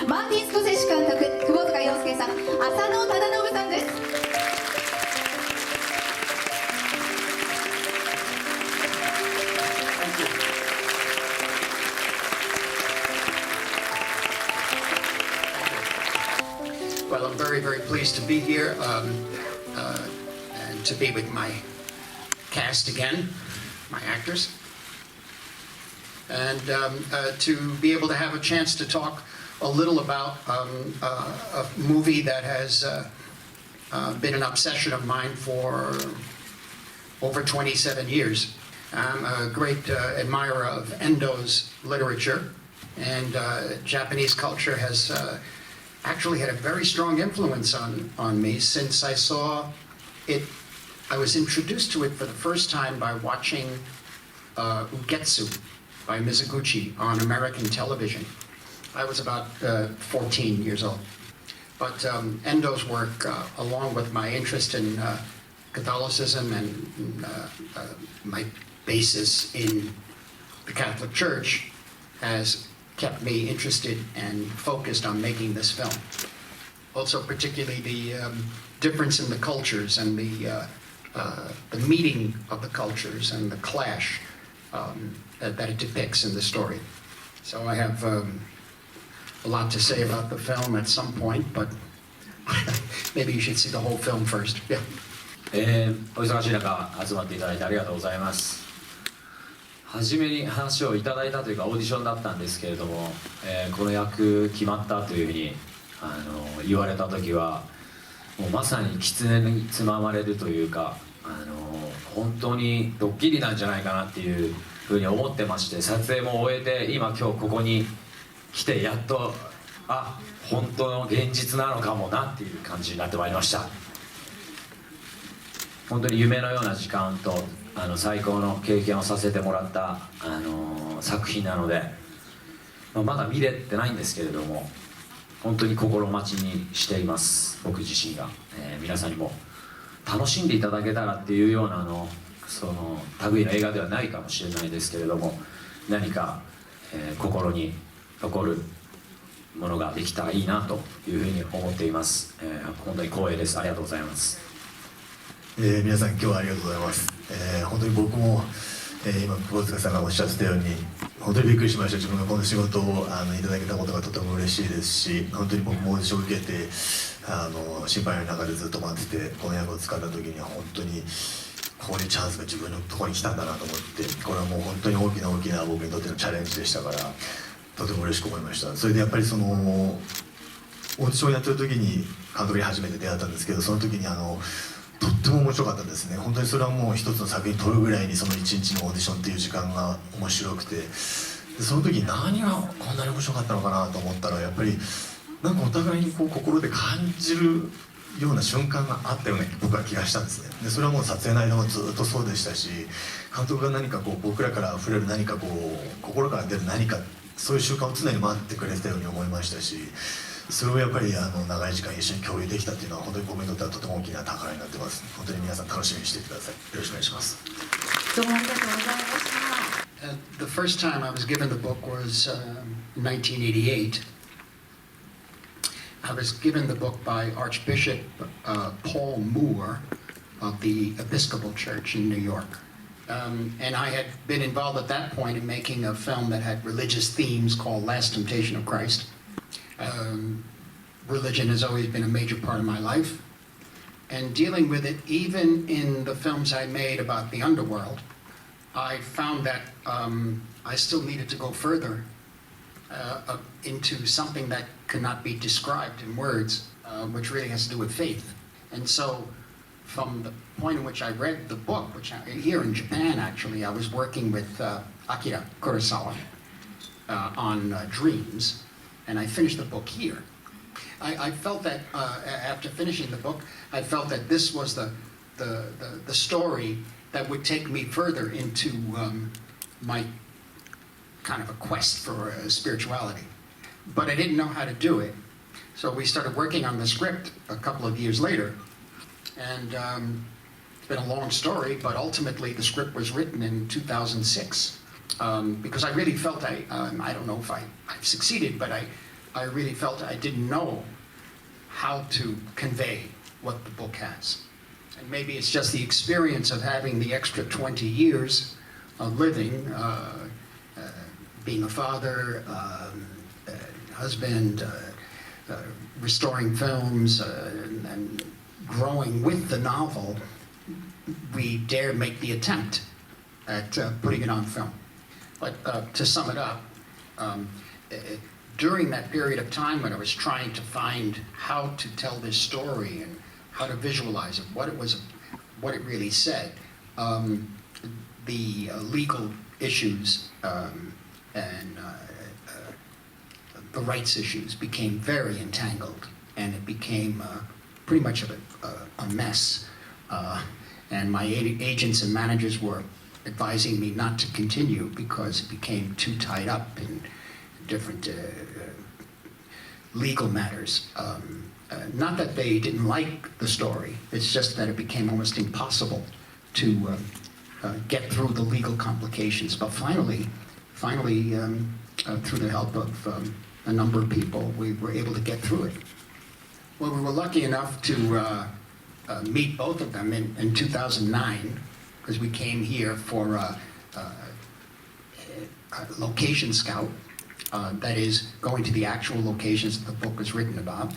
マーティン・スコセッシ監督、窪塚洋介さん、浅野忠信さんです。Well, I'm very, very pleased to be here and to be with my cast again, my actors, and to be able to have a chance to talk a little about a movie that has been an obsession of mine for over 27 years. I'm a great admirer of Endo's literature, and Japanese culture has actually had a very strong influence on me since I saw it. I was introduced to it for the first time by watching Ugetsu by Mizoguchi on American television. I was about 14 years old. But Endo's work, along with my interest in Catholicism and my basis in the Catholic Church, has kept me interested and focused on making this film. Also, particularly the difference in the cultures and the meeting of the cultures and the clash that it depicts in the story. So I have a lot to say about the film at some point, but maybe you should see the whole film first. Yeah. お忙しい中集まっていただいてありがとうございます。初めに話をいただいたというかオーディションだったんですけれども、この役決まったというふうに言われた時はもうまさに狐につままれるというか本当にドッキリなんじゃないかなっていうふうに思ってまして、撮影も終えて今日ここに来てやっと本当の現実なのかもなっていう感じになってまいりました。本当に夢のような時間と最高の経験をさせてもらった、作品なので、まだ見れてないんですけれども本当に心待ちにしています。僕自身が、皆さんにも楽しんでいただけたらっていうようなその類の映画ではないかもしれないですけれども、何か、心に残るものができたらいいなというふうに思っています。本当に光栄です。ありがとうございます。皆さん今日はありがとうございます。本当に僕も、今窪塚さんがおっしゃってたように本当にびっくりしました。自分がこの仕事をいただけたことがとても嬉しいですし、本当に僕もオーディションを受けて心配の中でずっと待ってて、この役を使った時には本当にこういうチャンスが自分のところに来たんだなと思って、これはもう本当に大きな僕にとってのチャレンジでしたから、とても嬉しく思いました。それでやっぱりオーディションをやってる時に監督に初めて出会ったんですけど、その時にとっても面白かったですね。本当にそれはもう一つの作品撮るぐらいにその一日のオーディションっていう時間が面白くて、その時に何がこんなに面白かったのかなと思ったら、やっぱりなんかお互いに心で感じるような瞬間があったような僕は気がしたんですね。でそれはもう撮影の間もずっとそうでしたし、監督が何か僕らから溢れる何か心から出る何かそういう瞬間を常に待ってくれてたように思いましたし、それをやっぱり長い時間一緒に共有できたっていうのは本当に僕にとってはとても大きな宝になってます。本当に皆さん楽しみにしていてください。よろしくお願いします。どうもありがとうございました。The first time I was given the book was 1988. I was given the book by Archbishop Paul Moore of the Episcopal Church in New York. And I had been involved at that point in making a film that had religious themes called Last Temptation of Christ. Religion has always been a major part of my life. And dealing with it, even in the films I made about the underworld, I found that I still needed to go further into something that cannot be described in words, which really has to do with faith. And so from the point in which I read the book, which here in Japan actually, I was working with Akira Kurosawa on Dreams, and I finished the book here. I felt that after finishing the book, I felt that this was the story that would take me further into my kind of a quest for spirituality. But I didn't know how to do it. So we started working on the script a couple of years later. And it's been a long story, but ultimately the script was written in 2006. Because I really felt I don't know if I've succeeded, but I really felt I didn't know how to convey what the book has. And maybe it's just the experience of having the extra 20 years of living, being a father, husband, restoring films, and growing with the novel. We dared make the attempt at putting it on film. But to sum it up, during that period of time when I was trying to find how to tell this story and how to visualize it, what it really said, the legal issues and the rights issues became very entangled, and it became pretty much of a mess. And my agents and managers were advising me not to continue because it became too tied up in different legal matters. Not that they didn't like the story, it's just that it became almost impossible to get through the legal complications. But finally, through the help of a number of people, we were able to get through it. Well, we were lucky enough to meet both of them in 2009, because we came here for a location scout, that is, going to the actual locations that the book was written about.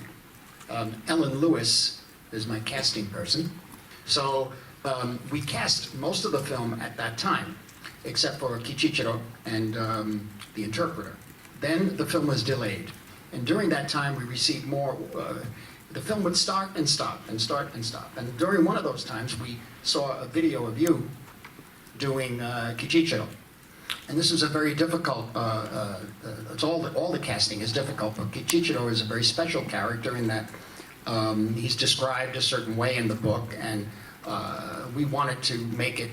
Ellen Lewis is my casting person. So we cast most of the film at that time, except for Kichichiro and the interpreter. Then the film was delayed. And during that time, we received more. The film would start and stop and start and stop. And during one of those times, we saw a video of you doing Kichichiro. And this is a very difficult, it's all the casting is difficult, but Kichichiro is a very special character in that he's described a certain way in the book, and we wanted to make it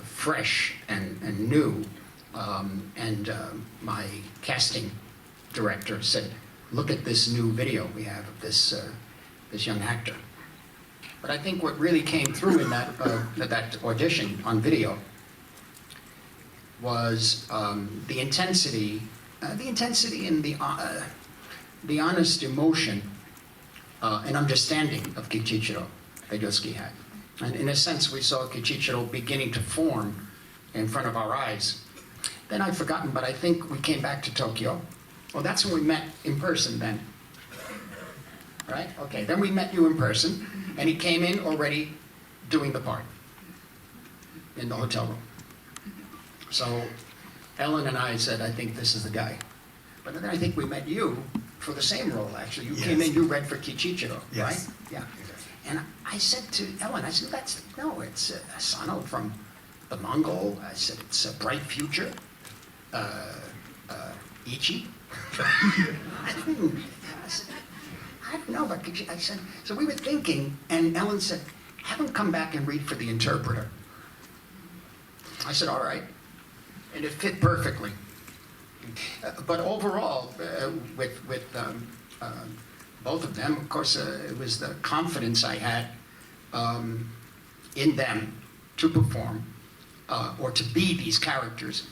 fresh and new. My casting director said, look at this new video we have of this young actor. But I think what really came through in that audition on video was the intensity and the honest emotion and understanding of Kichichiro that Yosuke had. And in a sense, we saw Kichichiro beginning to form in front of our eyes. Then I'd forgotten, but I think we came back to Tokyo. Well, that's when we met in person then. Right? Okay, then we met you in person, and he came in already doing the part in the hotel room. So Ellen and I said, I think this is the guy. But then I think we met you for the same role, actually. You came in, you read for Kichichiro, right? Yeah. And I said to Ellen, I said, it's Asano from the Mongol. I said, it's a bright future. Ichi. I don't know, but I said, so we were thinking, and Ellen said, have him come back and read for the interpreter. I said, all right. And it fit perfectly. But overall, with both of them, of course, it was the confidence I had in them to perform or to be these characters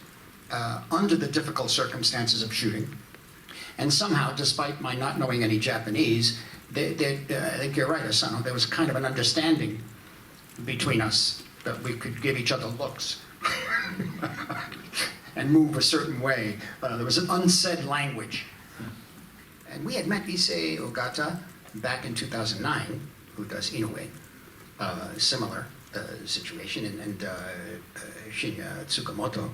under the difficult circumstances of shooting. And somehow, despite my not knowing any Japanese, I think you're right, Asano, there was kind of an understanding between us that we could give each other looks and move a certain way. There was an unsaid language. And we had met Issei Ogata back in 2009, who does Inoue, similar situation, and Shinya Tsukamoto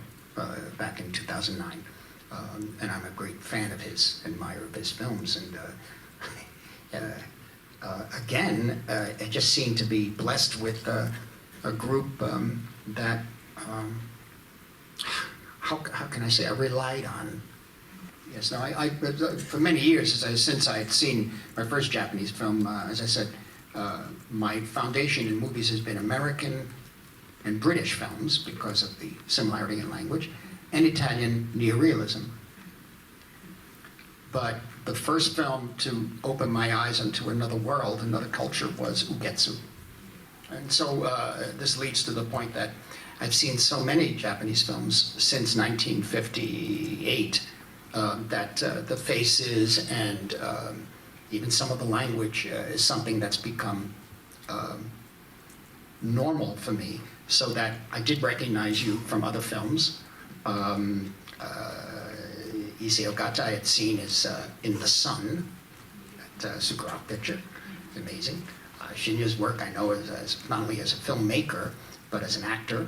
back in 2009. And I'm a great fan of his, admirer of his films. And again, I just seemed to be blessed with a group that, how can I say, I relied on. Yes, no, I for many years, since I had seen my first Japanese film, as I said, my foundation in movies has been American and British films because of the similarity in language, and Italian neorealism. But the first film to open my eyes into another world, another culture, was Ugetsu. And so this leads to the point that I've seen so many Japanese films since 1958 the faces and even some of the language is something that's become normal for me, so that I did recognize you from other films. Issei Ogata I had seen is in The Sun, that Sukura picture. It's amazing. Shinya's work I know as not only as a filmmaker, but as an actor.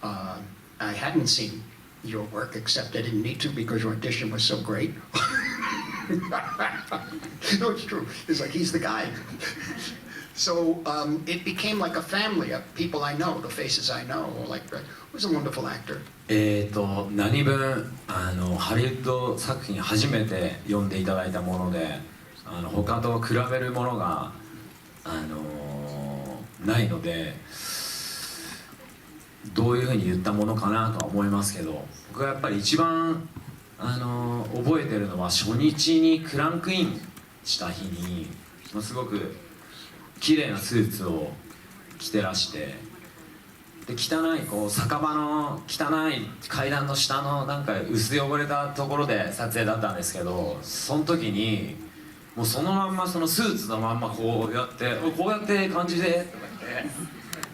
I hadn't seen your work, except I didn't need to because your audition was so great. No, it's true. It's like he's the guy. So it became like a family of people I know, the faces I know. Like, was a wonderful actor. 何分ハリウッド作品初めて読んでいただいたもので、他と比べるものがないので、どういうふうに言ったものかなとは思いますけど、僕がやっぱり一番覚えてるのは初日にクランクインした日にすごく綺麗なスーツを着てらして、で汚いこう酒場の汚い階段の下のなんか薄汚れたところで撮影だったんですけど、その時にもうそのまんまそのスーツのまんまこうやって感じでとか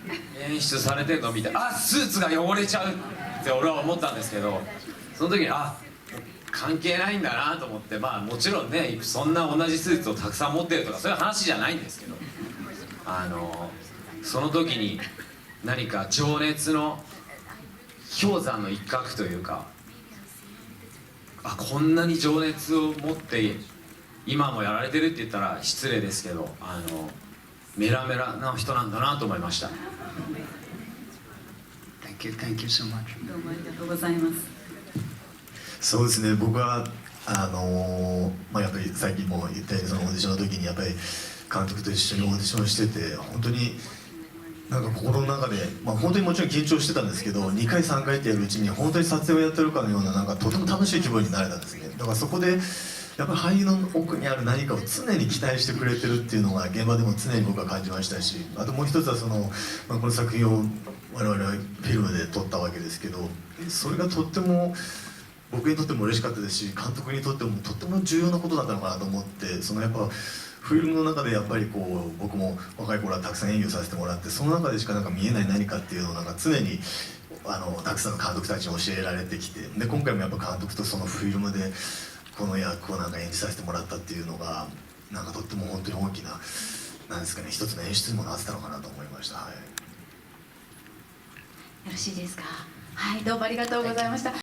言って演出されてるのを見て、あ、スーツが汚れちゃうって俺は思ったんですけど、その時に関係ないんだなと思って、まあもちろんねそんな同じスーツをたくさん持ってるとかそういう話じゃないんですけど、その時に何か情熱の氷山の一角というか、こんなに情熱を持って今もやられてるって言ったら失礼ですけど、メラメラな人なんだなと思いました。 Thank you so much. どうもありがとうございます。そうですね、僕はやっぱり最近も言ったようにそのオーディションの時にやっぱり監督と一緒にオーディションしてて、本当になんか心の中で、本当にもちろん緊張してたんですけど、2回3回ってやるうちに本当に撮影をやってるかのような、なんかとても楽しい気分になれたんですね。だからそこでやっぱり俳優の奥にある何かを常に期待してくれてるっていうのが現場でも常に僕は感じましたし、あともう一つはこの作品を我々はフィルムで撮ったわけですけど、それがとっても僕にとっても嬉しかったですし、監督にとってもとっても重要なことだったのかなと思って、やっぱフィルムの中でやっぱり僕も若い頃はたくさん演技をさせてもらって、その中でしかなんか見えない何かっていうのをなんか常にたくさんの監督たちに教えられてきて、で今回もやっぱ監督とそのフィルムでこの役をなんか演じさせてもらったっていうのがなんかとっても本当に大きななんですかね、一つの演出にもなってたのかなと思いました。はい、よろしいですか。はい、どうもありがとうございました。